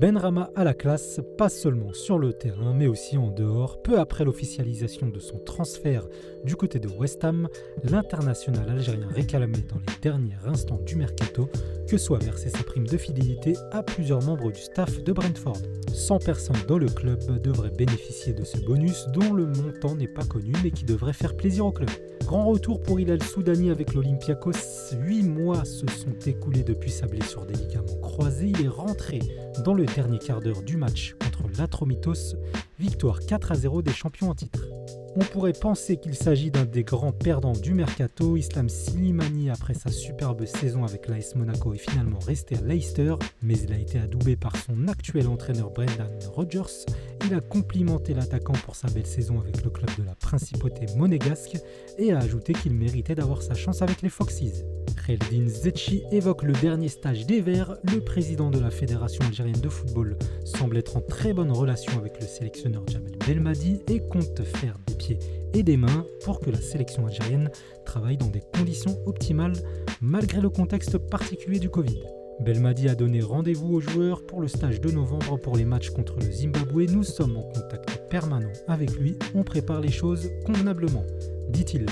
Benrahma a la classe, pas seulement sur le terrain, mais aussi en dehors. Peu après l'officialisation de son transfert du côté de West Ham, l'international algérien réclamait dans les derniers instants du mercato que soit versée sa prime de fidélité à plusieurs membres du staff de Brentford. 100 personnes dans le club devraient bénéficier de ce bonus dont le montant n'est pas connu mais qui devrait faire plaisir au club. Grand retour pour Hilal Soudani avec l'Olympiakos. 8 mois se sont écoulés depuis sa blessure des ligaments croisés. Il est rentré dans le dernier quart d'heure du match contre l'Atromitos. Victoire 4-0 des champions en titre. On pourrait penser qu'il s'agit d'un des grands perdants du mercato. Islam Slimani, après sa superbe saison avec l'AS Monaco, est finalement resté à Leicester, mais il a été adoubé par son actuel entraîneur Brendan Rodgers. Il a complimenté l'attaquant pour sa belle saison avec le club de la principauté monégasque et a ajouté qu'il méritait d'avoir sa chance avec les Foxes. Kheldin Zetchi évoque le dernier stage des Verts. Le président de la Fédération algérienne de football semble être en très bonne relation avec le sélectionneur Djamel Belmadi et compte faire des pieds et des mains pour que la sélection algérienne travaille dans des conditions optimales malgré le contexte particulier du Covid. Belmadi a donné rendez-vous aux joueurs pour le stage de novembre pour les matchs contre le Zimbabwe. Nous sommes en contact permanent avec lui, on prépare les choses convenablement, dit-il.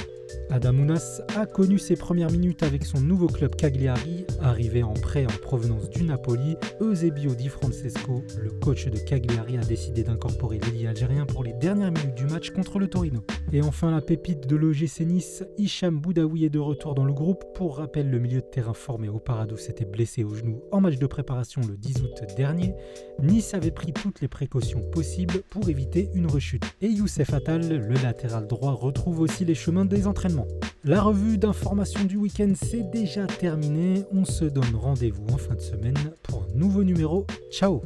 Adamounas a connu ses premières minutes avec son nouveau club Cagliari, arrivé en prêt en provenance du Napoli. Eusebio Di Francesco, le coach de Cagliari, a décidé d'incorporer l'ailier algérien pour les dernières minutes du match contre le Torino. Et enfin la pépite de l'OGC Nice, Hicham Boudaoui est de retour dans le groupe. Pour rappel, le milieu de terrain formé au Parado s'était blessé au genou en match de préparation le 10 août dernier. Nice avait pris toutes les précautions possibles pour éviter une rechute. Et Youssef Attal, le latéral droit, retrouve aussi les chemins des entraînements. La revue d'information du week-end c'est déjà terminée. On se donne rendez-vous en fin de semaine pour un nouveau numéro. Ciao!